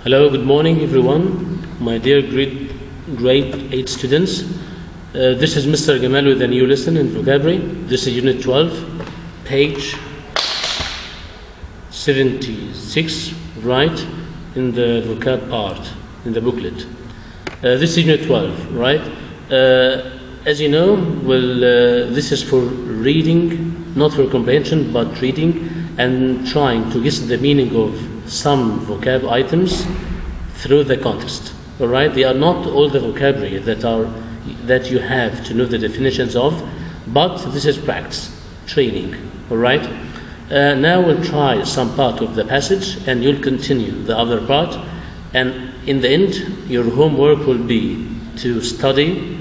Hello, good morning everyone, my dear grade 8 students. This is Mr. Gamal with a new lesson in vocabulary. This is Unit 12, page 76, right, in the vocab part, in the booklet. This is Unit 12, right? As you know, this is for reading, not for comprehension, but reading and trying to guess the meaning of some vocab items through the context. All right, they are not all the vocabulary that you have to know the definitions of, but this is practice, training. All right. Now we'll try some part of the passage, and you'll continue the other part. And in the end, your homework will be to study,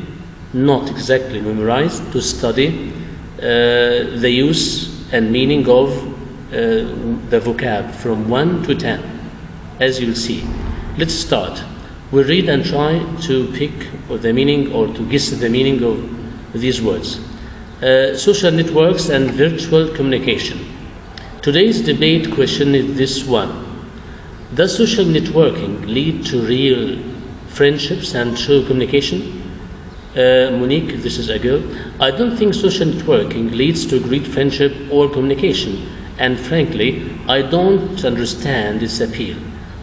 not exactly memorize, to study the use and meaning of the vocab from 1 to 10, as you'll see. Let's start. We'll read and try to pick the meaning or to guess the meaning of these words. Social networks and virtual communication. Today's debate question is this one. Does social networking lead to real friendships and true communication? Monique, this is a girl. I don't think social networking leads to great friendship or communication. And frankly, I don't understand its appeal.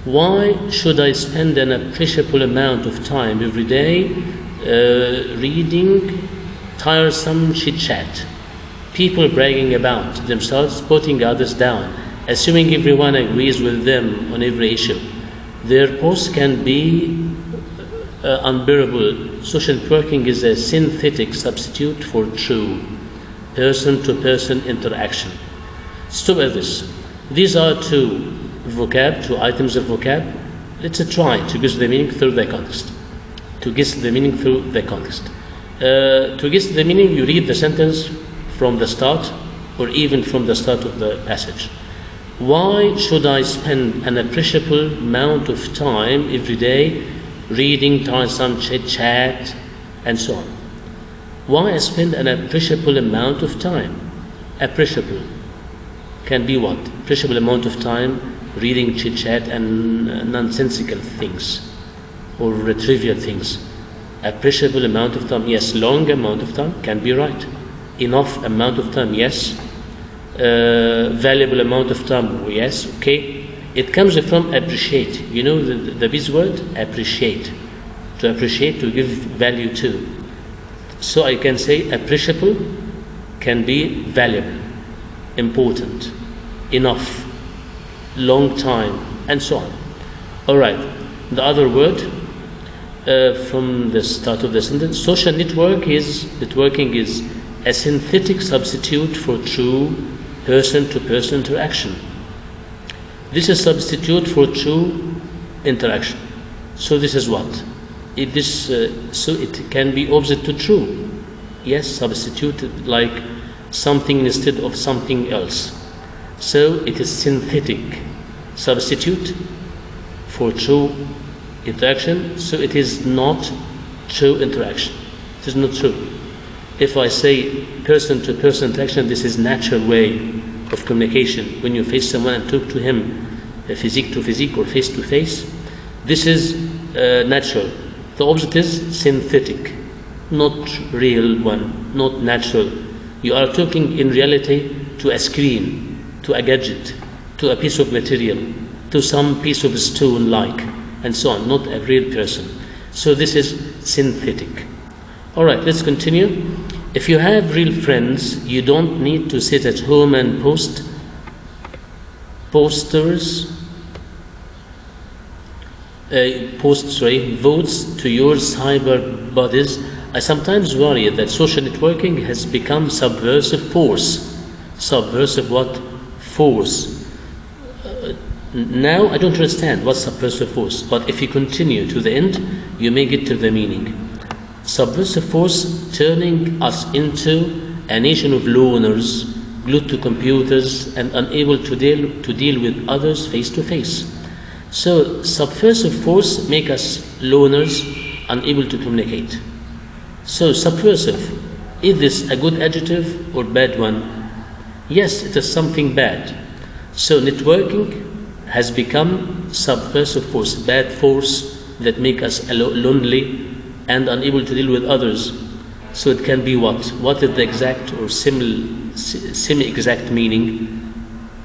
Why should I spend an appreciable amount of time every day reading tiresome chit-chat? People bragging about themselves, putting others down, assuming everyone agrees with them on every issue. Their posts can be unbearable. Social networking is a synthetic substitute for true person-to-person interaction. Stop at this. These are two items of vocab. Let's try to guess the meaning through the context. To guess the meaning through the context. To guess the meaning, you read the sentence from the start or even from the start of the passage. Why should I spend an appreciable amount of time every day reading tiresome chit-chat and so on? Why I spend an appreciable amount of time? Appreciable can be what? Appreciable amount of time reading chit-chat and nonsensical things or trivial things. Appreciable amount of time, yes. Long amount of time can be right. Enough amount of time, yes. Valuable amount of time, yes, okay. It comes from appreciate. You know the buzzword? Appreciate. To appreciate, to give value to. So I can say appreciable can be valuable, important, enough, long time, and so on. All right. The other word from the start of the sentence: social networking is a synthetic substitute for true person-to-person interaction. This is substitute for true interaction. So this is what? So it can be opposite to true. Yes, substituted like something instead of something else. So it is synthetic substitute for true interaction. So it is not true interaction. It is not true. If I say person-to-person interaction, this is natural way of communication. When you face someone and talk to him physique to physique or face to face, this is natural. The opposite is synthetic, not real one, not natural. You are talking in reality to a screen, to a gadget, to a piece of material, to some piece of stone like, and so on, not a real person. So this is synthetic. All right, let's continue. If you have real friends, you don't need to sit at home and votes to your cyber buddies. I sometimes worry that social networking has become subversive force. Subversive what? Force. Now I don't understand what's subversive force, but if you continue to the end, you may get to the meaning. Subversive force turning us into a nation of loners, glued to computers and unable to deal with others face to face. So subversive force make us loners, unable to communicate. So subversive, is this a good adjective or bad one? Yes, it is something bad. So networking has become subversive force, bad force that make us lonely and unable to deal with others. So it can be what? What is the exact or semi-exact meaning?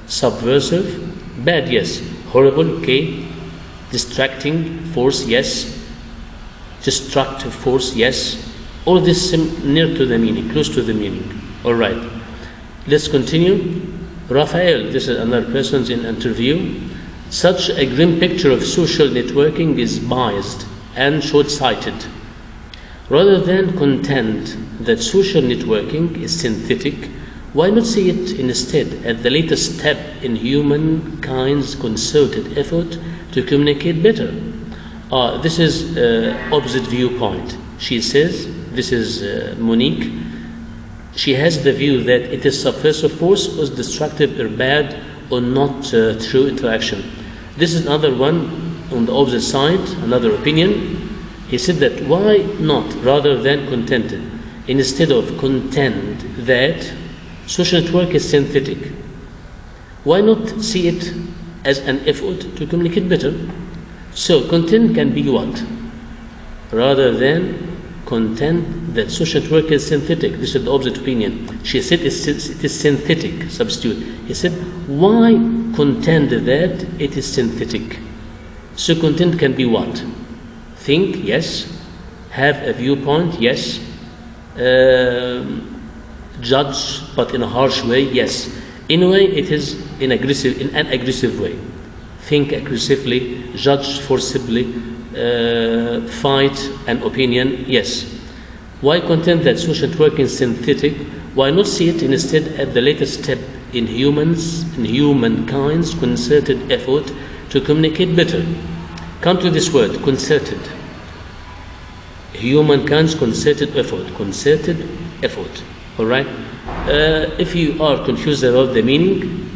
Subversive, bad, yes. Horrible, okay. Distracting force, yes. Destructive force, yes. All this near to the meaning, close to the meaning. All right. Let's continue. Raphael, this is another person's in interview. Such a grim picture of social networking is biased and short-sighted. Rather than contend that social networking is synthetic, why not see it instead as the latest step in humankind's concerted effort to communicate better? This is opposite viewpoint. She says, this is Monique, she has the view that it is subversive force or destructive or bad or not true interaction. This is another one on the opposite side, another opinion. He said that why not, rather than contend, instead of contend that social network is synthetic, why not see it as an effort to communicate better? So contend can be what? Rather than contend that social network is synthetic. This is the opposite opinion. She said it is synthetic, substitute. He said, why contend that it is synthetic? So contend can be what? Think, yes. Have a viewpoint, yes. Judge, but in a harsh way, yes. In a way, it is in an aggressive way. Think aggressively, judge forcibly, fight an opinion, yes. Why contend that social networking is synthetic? Why not see it instead as the latest step in humankind's concerted effort to communicate better? Come to this word, concerted. Humankind's concerted effort. All right. If you are confused about the meaning,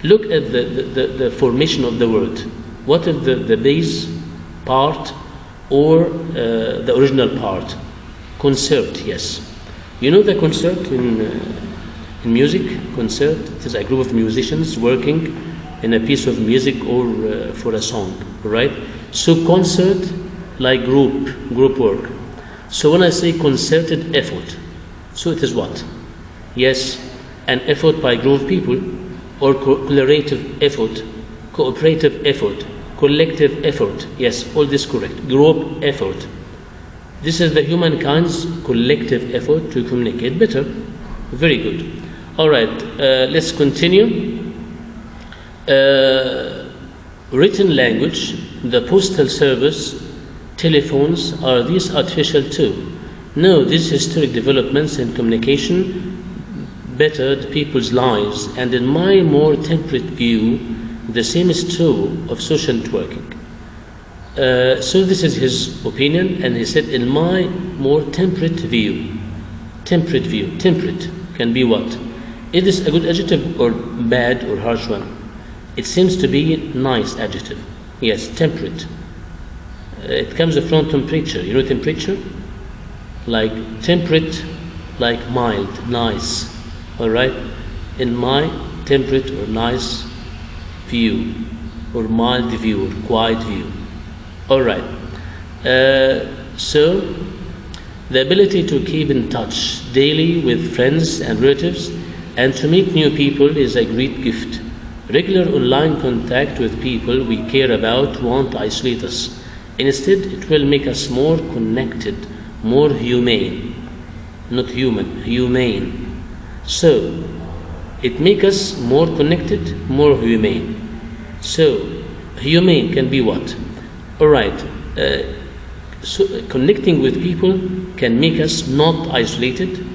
look at the formation of the word. What is the base part or the original part? Concert, yes. You know the concert in music? Concert, it is a group of musicians working in a piece of music or for a song, right? So concert, like group work. So when I say concerted effort, so it is what? Yes, an effort by group of people, or collaborative effort, cooperative effort, collective effort. Yes, all this correct. Group effort. This is the humankind's collective effort to communicate better. Very good. All right, let's continue. Written language, the postal service, telephones, are these artificial too? No, these historic developments in communication bettered people's lives, and in my more temperate view, the same is true of social networking. So this is his opinion, and he said, in my more temperate view, temperate can be what? Is this a good adjective or bad or harsh one? It seems to be nice adjective. Yes, temperate. It comes from temperature. You know temperature? Like temperate, like mild, nice. All right? In my temperate or nice view, or mild view, or quiet view. All right. So, the ability to keep in touch daily with friends and relatives and to meet new people is a great gift. Regular online contact with people we care about won't isolate us. Instead, it will make us more connected, more humane. Not human, humane. So, it makes us more connected, more humane. So, humane can be what? All right. So connecting with people can make us not isolated.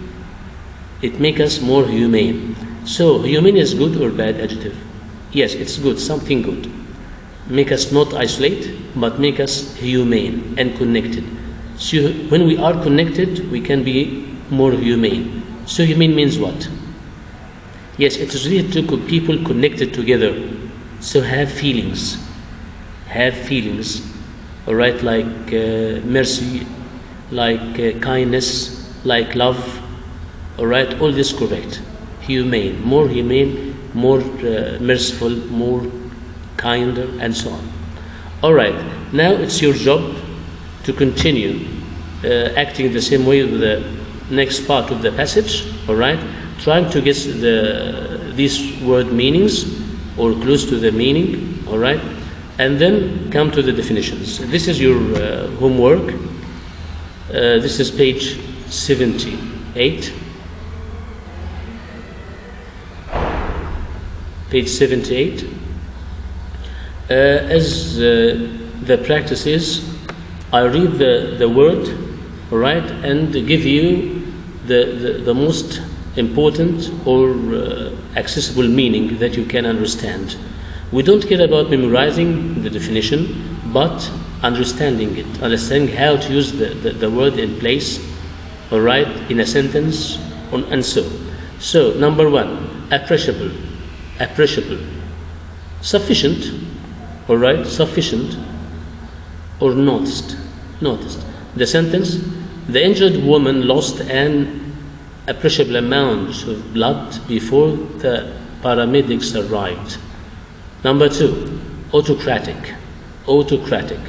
It makes us more humane. So, humane is good or bad adjective? Yes, it's good, something good. Make us not isolate, but make us humane and connected. So, when we are connected, we can be more humane. So, humane means what? Yes, it is really two people connected together. So, have feelings. Have feelings. All right, like mercy, like kindness, like love. All right, all this correct. Humane, more merciful, more kinder, and so on. All right, now it's your job to continue acting the same way with the next part of the passage, all right? Trying to guess these word meanings or close to the meaning, all right? And then come to the definitions. This is your homework. This is page 78. Page 78. As the practice is, I read the word, all right, and give you the most important or accessible meaning that you can understand. We don't care about memorizing the definition, but understanding it, understanding how to use the word in place, all right, in a sentence, and so. So, number one, appreciable, appreciable, sufficient, all right, sufficient, or noticed, noticed. The sentence, the injured woman lost an appreciable amount of blood before the paramedics arrived. Number two, autocratic, autocratic.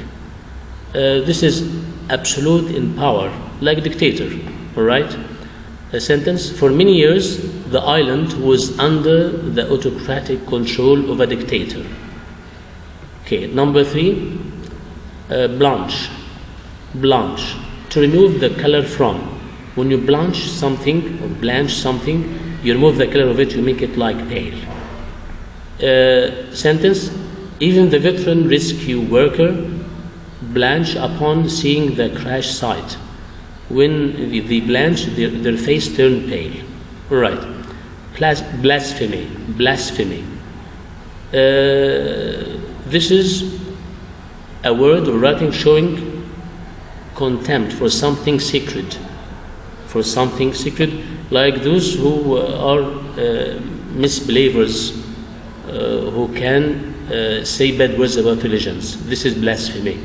This is absolute in power, like dictator, all right? A sentence, for many years, the island was under the autocratic control of a dictator. Okay, number three, blanch, blanch, to remove the color from. When you blanch something or blanch something, you remove the color of it, you make it like pale. Sentence, even the veteran rescue worker blanch upon seeing the crash site. When they blanch, their face turned pale. All right. Blasphemy, blasphemy. This is a word or writing showing contempt for something sacred. For something sacred, like those who are misbelievers, who can say bad words about religions. This is blasphemy.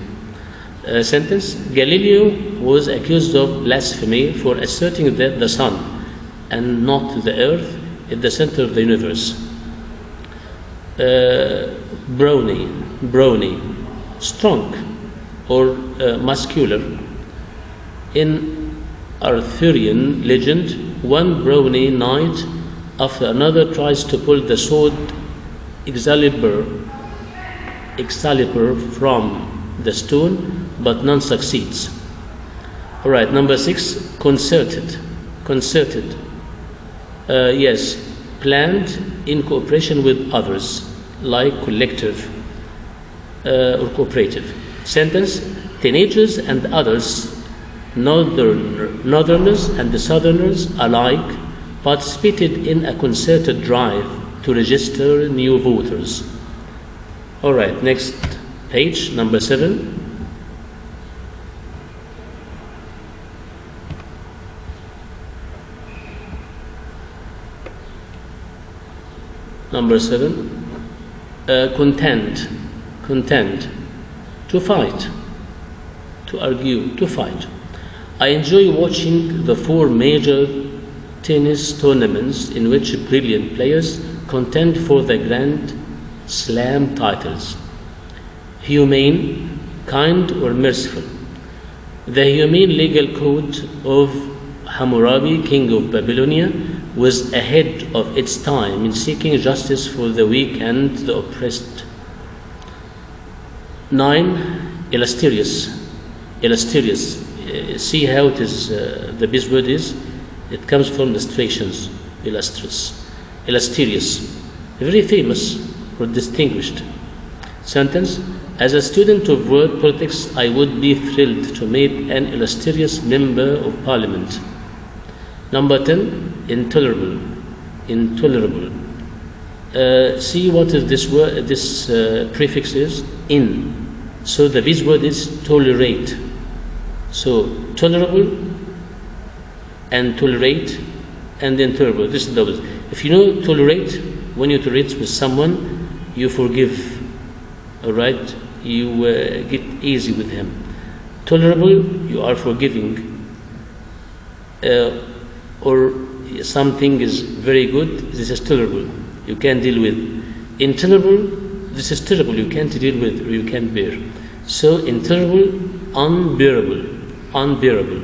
Sentence, Galileo was accused of blasphemy for asserting that the sun and not the earth is the center of the universe. Brawny, brawny, strong or muscular. In Arthurian legend, one brawny knight after another tries to pull the sword Excalibur from the stone, but none succeeds. All right, number six, concerted, concerted. Yes, planned in cooperation with others, like collective or cooperative. Sentence, teenagers and others, Northerners and the Southerners alike, participated in a concerted drive to register new voters. All right, next page, number 7. Number 7. Contend, contend, to fight, to argue, to fight. I enjoy watching the 4 major tennis tournaments in which brilliant players contend for the Grand Slam titles. Humane, kind or merciful. The humane legal code of Hammurabi, king of Babylonia, was ahead of its time in seeking justice for the weak and the oppressed. 9. Illustrious, illustrious. See how it is, the buzzword is, it comes from illustrations, illustrious, illustrious, very famous or distinguished. Sentence, as a student of world politics, I would be thrilled to make an illustrious member of parliament. Number 10, intolerable, intolerable. See what is this word, this prefix is, in. So the buzzword is tolerate. So tolerable and tolerate and intolerable. This is double. If you know tolerate, when you tolerate with someone, you forgive. All right, you get easy with him. Tolerable, you are forgiving. Or something is very good. This is tolerable. You can deal with. Intolerable, this is terrible, you can't deal with, or you can't bear. So intolerable, unbearable, unbearable.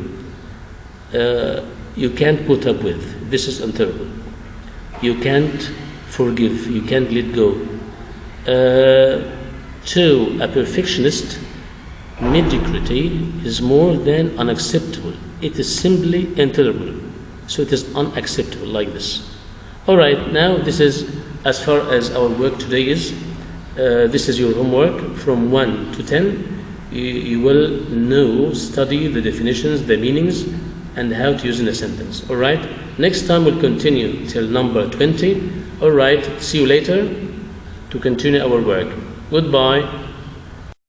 You can't put up with. This is unbearable. You can't forgive. You can't let go. To a perfectionist, mediocrity is more than unacceptable. It is simply intolerable. So it is unacceptable, like this. All right, now this is as far as our work today is. This is your homework from 1 to 10. You will study the definitions, the meanings, and how to use in a sentence. All right? Next time we'll continue till number 20. All right, see you later to continue our work. Goodbye.